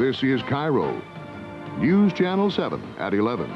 This is KIRO News Channel 7 at 11.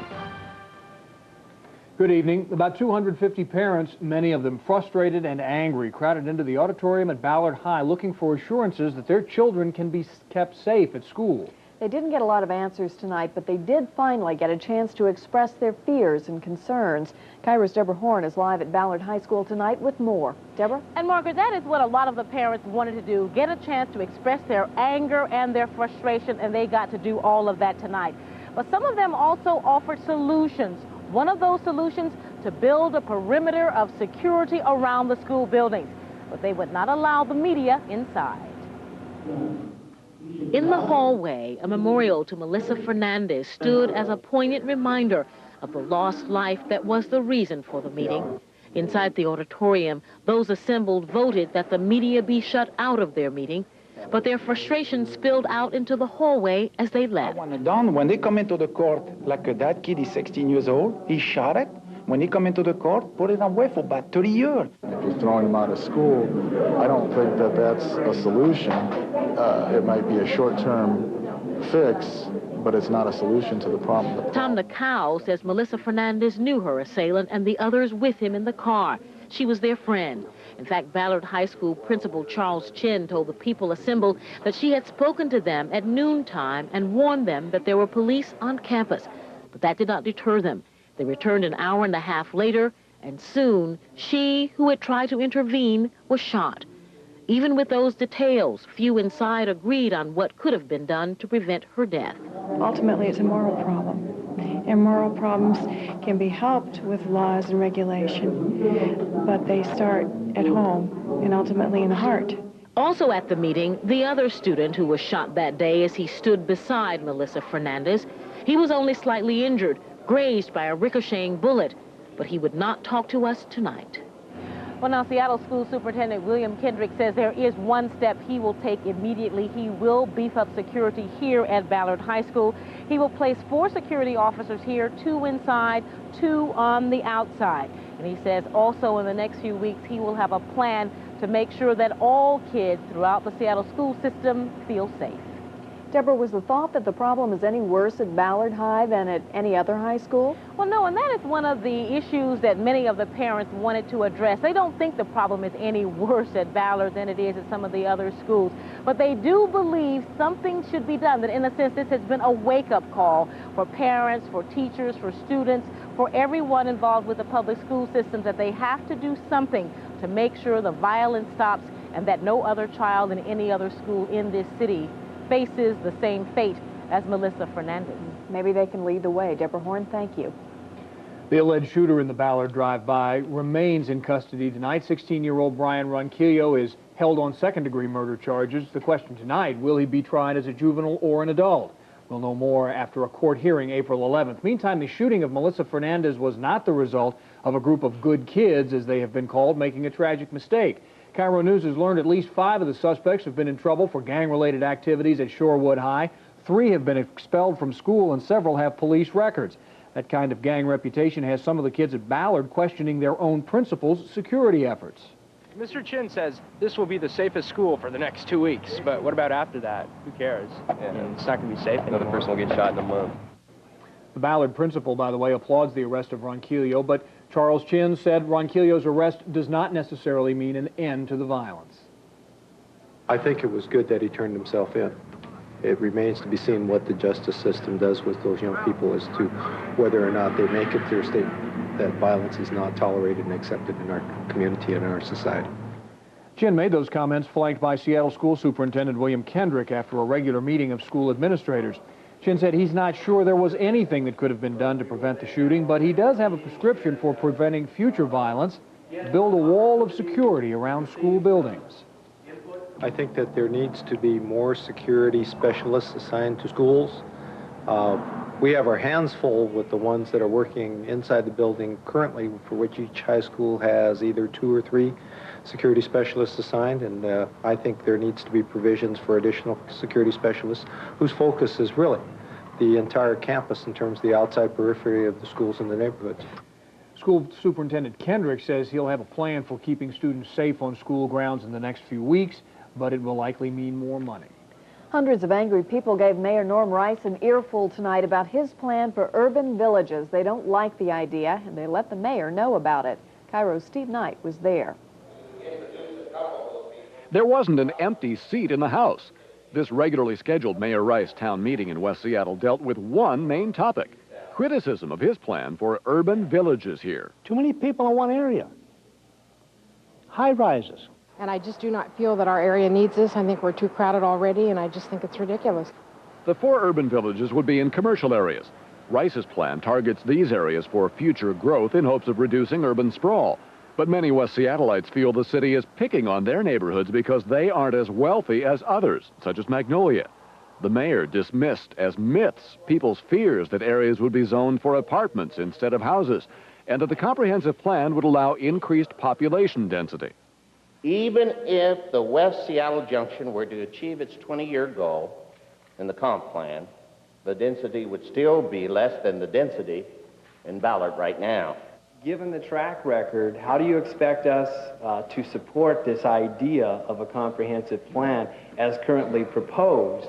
Good evening. About 250 parents, many of them frustrated and angry, crowded into the auditorium at Ballard High looking for assurances that their children can be kept safe at school. They didn't get a lot of answers tonight, but they did finally get a chance to express their fears and concerns. KIRO's Deborah Horn is live at Ballard High School tonight with more. Deborah? And Margaret, that is what a lot of the parents wanted to do, get a chance to express their anger and their frustration, and they got to do all of that tonight. But some of them also offered solutions. One of those solutions, to build a perimeter of security around the school buildings, but they would not allow the media inside. In the hallway, a memorial to Melissa Fernandez stood as a poignant reminder of the lost life that was the reason for the meeting. Inside the auditorium, those assembled voted that the media be shut out of their meeting, but their frustration spilled out into the hallway as they left. When they come into the court, like that kid is 16 years old, he shot it. When he come into the court, put it away for about 30 years. If you're throwing them out of school, I don't think that that's a solution. It might be a short-term fix, but it's not a solution to the problem. Tom Nakau says Melissa Fernandez knew her assailant and the others with him in the car. She was their friend. In fact, Ballard High School Principal Charles Chin told the people assembled that she had spoken to them at noontime and warned them that there were police on campus. But that did not deter them. They returned an hour and a half later, and soon she, who had tried to intervene, was shot. Even with those details, few inside agreed on what could have been done to prevent her death. Ultimately, it's a moral problem. And moral problems can be helped with laws and regulation, but they start at home and ultimately in the heart. Also at the meeting, the other student who was shot that day as he stood beside Melissa Fernandez. He was only slightly injured, grazed by a ricocheting bullet, but he would not talk to us tonight. Well, now, Seattle School Superintendent William Kendrick says there is one step he will take immediately. He will beef up security here at Ballard High School. He will place 4 security officers here, 2 inside, 2 on the outside. And he says also in the next few weeks he will have a plan to make sure that all kids throughout the Seattle school system feel safe. Deborah, was the thought that the problem is any worse at Ballard High than at any other high school? Well, no, and that is one of the issues that many of the parents wanted to address. They don't think the problem is any worse at Ballard than it is at some of the other schools. But they do believe something should be done, that in a sense this has been a wake-up call for parents, for teachers, for students, for everyone involved with the public school systems, that they have to do something to make sure the violence stops and that no other child in any other school in this city faces the same fate as Melissa Fernandez. Maybe they can lead the way. Deborah Horn, thank you. The alleged shooter in the Ballard drive-by remains in custody tonight. 16-year-old Brian Ronquillo is held on second-degree murder charges. The question tonight, will he be tried as a juvenile or an adult? We'll know more after a court hearing April 11th. Meantime, the shooting of Melissa Fernandez was not the result of a group of good kids, as they have been called, making a tragic mistake. KIRO News has learned at least 5 of the suspects have been in trouble for gang-related activities at Shorewood High. 3 have been expelled from school and several have police records. That kind of gang reputation has some of the kids at Ballard questioning their own principals' security efforts. Mr. Chin says this will be the safest school for the next 2 weeks, but what about after that? Who cares? Yeah. I mean, it's not going to be safe anymore. Another person will get shot in a month. The Ballard principal, by the way, applauds the arrest of Ronquillo, but Charles Chin said Ronquillo's arrest does not necessarily mean an end to the violence. I think it was good that he turned himself in. It remains to be seen what the justice system does with those young people as to whether or not they make a clear statement that violence is not tolerated and accepted in our community and in our society. Chin made those comments flanked by Seattle School Superintendent William Kendrick after a regular meeting of school administrators. Chin said he's not sure there was anything that could have been done to prevent the shooting, but he does have a prescription for preventing future violence: build a wall of security around school buildings. I think that there needs to be more security specialists assigned to schools. We have our hands full with the ones that are working inside the building currently, for which each high school has either 2 or 3 security specialists assigned, and I think there needs to be provisions for additional security specialists whose focus is really the entire campus in terms of the outside periphery of the schools and the neighborhoods. School Superintendent Kendrick says he'll have a plan for keeping students safe on school grounds in the next few weeks, but it will likely mean more money. Hundreds of angry people gave Mayor Norm Rice an earful tonight about his plan for urban villages. They don't like the idea, and they let the mayor know about it. KIRO's Steve Knight was there. There wasn't an empty seat in the House. This regularly scheduled Mayor Rice town meeting in West Seattle dealt with one main topic: criticism of his plan for urban villages here. Too many people in one area. High rises. And I just do not feel that our area needs this. I think we're too crowded already, and I just think it's ridiculous. The 4 urban villages would be in commercial areas. Rice's plan targets these areas for future growth in hopes of reducing urban sprawl. But many West Seattleites feel the city is picking on their neighborhoods because they aren't as wealthy as others, such as Magnolia. The mayor dismissed as myths people's fears that areas would be zoned for apartments instead of houses, and that the comprehensive plan would allow increased population density. Even if the West Seattle Junction were to achieve its 20-year goal in the comp plan, the density would still be less than the density in Ballard right now. Given the track record, how do you expect us to support this idea of a comprehensive plan as currently proposed?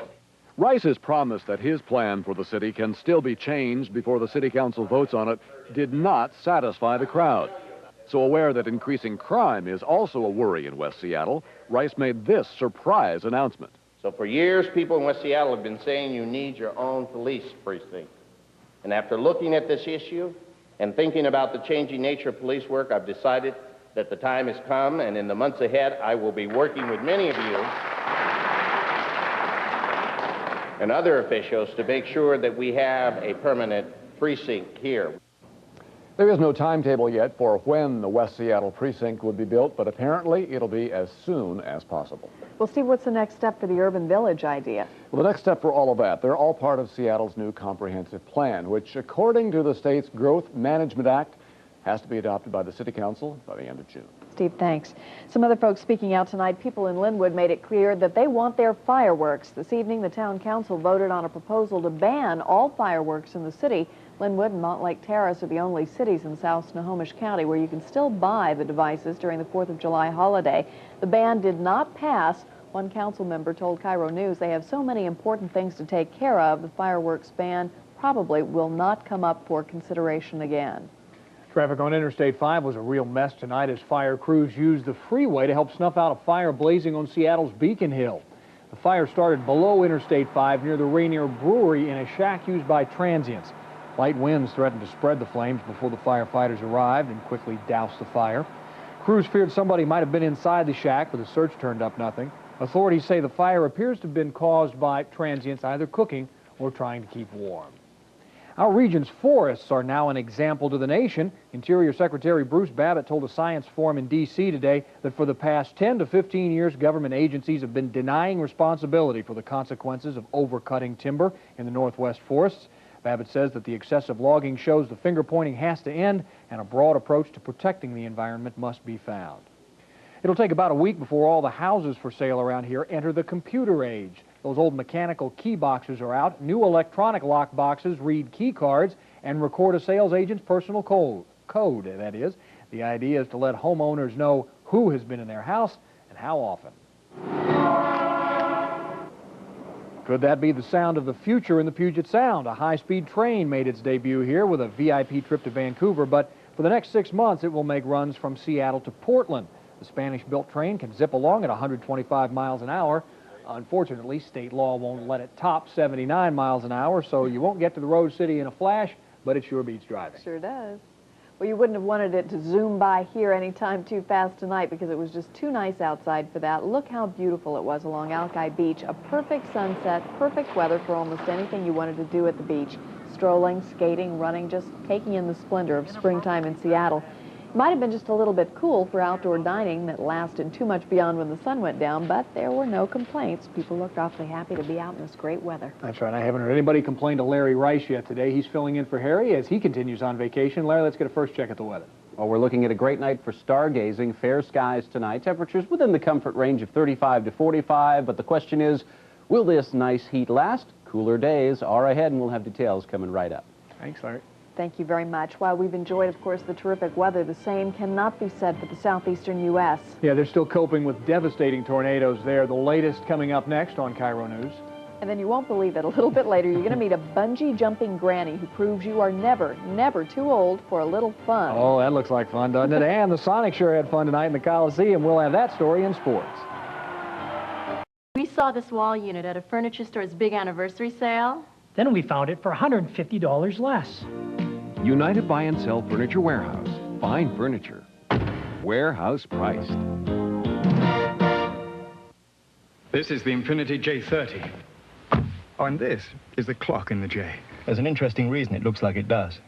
Rice has promised that his plan for the city can still be changed before the city council votes on it did not satisfy the crowd. So aware that increasing crime is also a worry in West Seattle, Rice made this surprise announcement. So for years, people in West Seattle have been saying you need your own police precinct. And after looking at this issue and thinking about the changing nature of police work, I've decided that the time has come, and in the months ahead, I will be working with many of you and other officials to make sure that we have a permanent precinct here. There is no timetable yet for when the West Seattle precinct would be built, but apparently it'll be as soon as possible. Well, Steve, what's the next step for the urban village idea? Well, the next step for all of that, they're all part of Seattle's new comprehensive plan, which, according to the state's Growth Management Act, has to be adopted by the City Council by the end of June. Steve, thanks. Some other folks speaking out tonight. People in Linwood made it clear that they want their fireworks. This evening, the town council voted on a proposal to ban all fireworks in the city. Linwood and Montlake Terrace are the only cities in South Snohomish County where you can still buy the devices during the 4th of July holiday. The ban did not pass. One council member told KIRO News they have so many important things to take care of, the fireworks ban probably will not come up for consideration again. Traffic on Interstate 5 was a real mess tonight as fire crews used the freeway to help snuff out a fire blazing on Seattle's Beacon Hill. The fire started below Interstate 5 near the Rainier Brewery in a shack used by transients. Light winds threatened to spread the flames before the firefighters arrived and quickly doused the fire. Crews feared somebody might have been inside the shack, but the search turned up nothing. Authorities say the fire appears to have been caused by transients either cooking or trying to keep warm. Our region's forests are now an example to the nation. Interior Secretary Bruce Babbitt told a science forum in D.C. today that for the past 10 to 15 years, government agencies have been denying responsibility for the consequences of overcutting timber in the Northwest forests. Babbitt says that the excessive logging shows the finger-pointing has to end and a broad approach to protecting the environment must be found. It'll take about a week before all the houses for sale around here enter the computer age. Those old mechanical key boxes are out. New electronic lock boxes read key cards and record a sales agent's personal code, that is. The idea is to let homeowners know who has been in their house and how often. Could that be the sound of the future in the Puget Sound? A high-speed train made its debut here with a VIP trip to Vancouver, but for the next 6 months it will make runs from Seattle to Portland. The Spanish-built train can zip along at 125 miles an hour. Unfortunately, state law won't let it top 79 miles an hour, so you won't get to the road city in a flash, but it sure beats driving. Sure does. Well, you wouldn't have wanted it to zoom by here any time too fast tonight because it was just too nice outside for that. Look how beautiful it was along Alki Beach. A perfect sunset, perfect weather for almost anything you wanted to do at the beach. Strolling, skating, running, just taking in the splendor of springtime in Seattle. It might have been just a little bit cool for outdoor dining that lasted too much beyond when the sun went down, but there were no complaints. People looked awfully happy to be out in this great weather. That's right. I haven't heard anybody complain to Larry Rice yet today. He's filling in for Harry as he continues on vacation. Larry, let's get a first check at the weather. Well, we're looking at a great night for stargazing. Fair skies tonight. Temperatures within the comfort range of 35 to 45, but the question is, will this nice heat last? Cooler days are ahead, and we'll have details coming right up. Thanks, Larry. Thank you very much. While we've enjoyed, of course, the terrific weather, the same cannot be said for the southeastern U.S. Yeah, they're still coping with devastating tornadoes there. The latest coming up next on KIRO News. And then you won't believe it, a little bit later, you're going to meet a bungee jumping granny who proves you are never, never too old for a little fun. Oh, that looks like fun, doesn't it? And the Sonics sure had fun tonight in the Coliseum. We'll have that story in sports. We saw this wall unit at a furniture store's big anniversary sale. Then we found it for $150 less. United Buy and Sell Furniture Warehouse. Fine furniture. Warehouse priced. This is the Infinity J30. Oh, and this is the clock in the J. There's an interesting reason it looks like it does.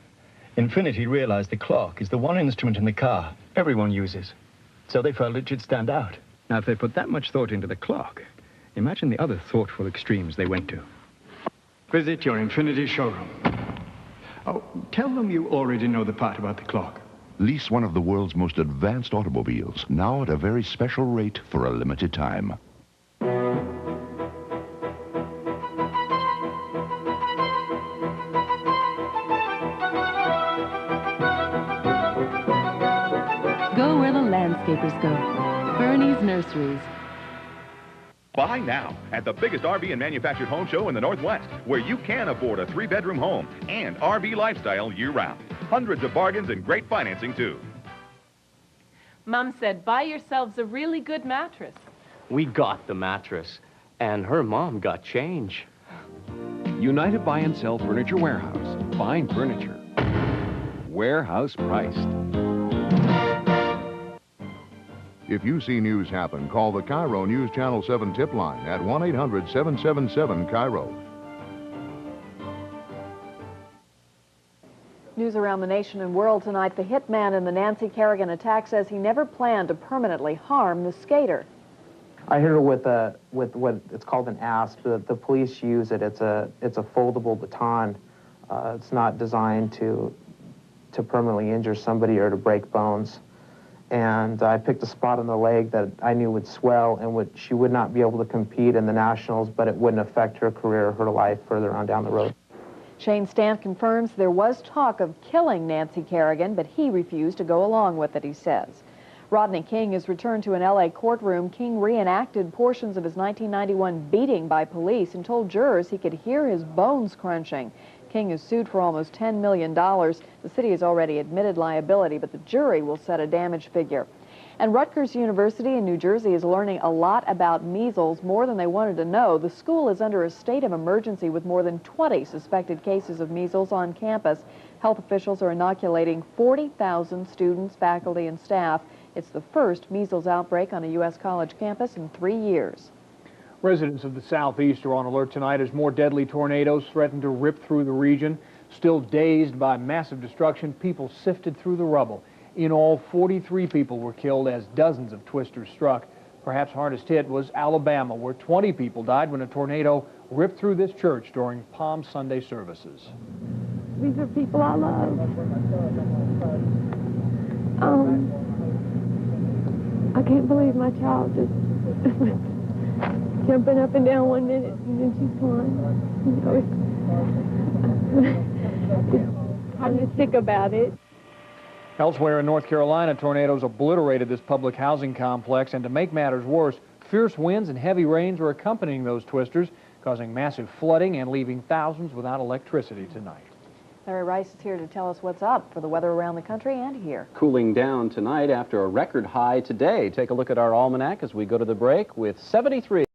Infinity realized the clock is the one instrument in the car everyone uses, so they felt it should stand out. Now, if they put that much thought into the clock, imagine the other thoughtful extremes they went to. Visit your Infinity showroom. Oh, tell them you already know the part about the clock. Lease one of the world's most advanced automobiles, now at a very special rate for a limited time. Go where the landscapers go. Bernie's Nurseries. Buy now at the biggest RV and manufactured home show in the Northwest, where you can afford a 3-bedroom home and RV lifestyle year-round. Hundreds of bargains and great financing, too. Mom said, buy yourselves a really good mattress. We got the mattress, and her mom got change. United Buy and Sell Furniture Warehouse. Fine furniture. Warehouse priced. If you see news happen, call the KIRO News Channel 7 tip line at 1-800-777-KIRO. News around the nation and world tonight. The hitman in the Nancy Kerrigan attack says he never planned to permanently harm the skater. I hit her with what it's called an asp. The police use it. It's a foldable baton. It's not designed to permanently injure somebody or to break bones. And I picked a spot on the leg that I knew would swell and she would not be able to compete in the nationals, but it wouldn't affect her career or her life further on down the road. Shane Stant confirms there was talk of killing Nancy Kerrigan, but he refused to go along with it, he says. Rodney King is returned to an L.A. courtroom. King reenacted portions of his 1991 beating by police and told jurors he could hear his bones crunching. King is sued for almost $10 million. The city has already admitted liability, but the jury will set a damage figure. And Rutgers University in New Jersey is learning a lot about measles, more than they wanted to know. The school is under a state of emergency with more than 20 suspected cases of measles on campus. Health officials are inoculating 40,000 students, faculty, and staff. It's the first measles outbreak on a U.S. college campus in 3 years. Residents of the southeast are on alert tonight as more deadly tornadoes threaten to rip through the region. Still dazed by massive destruction, people sifted through the rubble. In all, 43 people were killed as dozens of twisters struck. Perhaps hardest hit was Alabama, where 20 people died when a tornado ripped through this church during Palm Sunday services. These are people I love. I can't believe my child just jumping up and down one minute and then she's gone. You know, I'm just sick about it. Elsewhere in North Carolina, tornadoes obliterated this public housing complex, and to make matters worse, fierce winds and heavy rains are accompanying those twisters, causing massive flooding and leaving thousands without electricity tonight. Larry Rice is here to tell us what's up for the weather around the country and here. Cooling down tonight after a record high today. Take a look at our almanac as we go to the break with 73.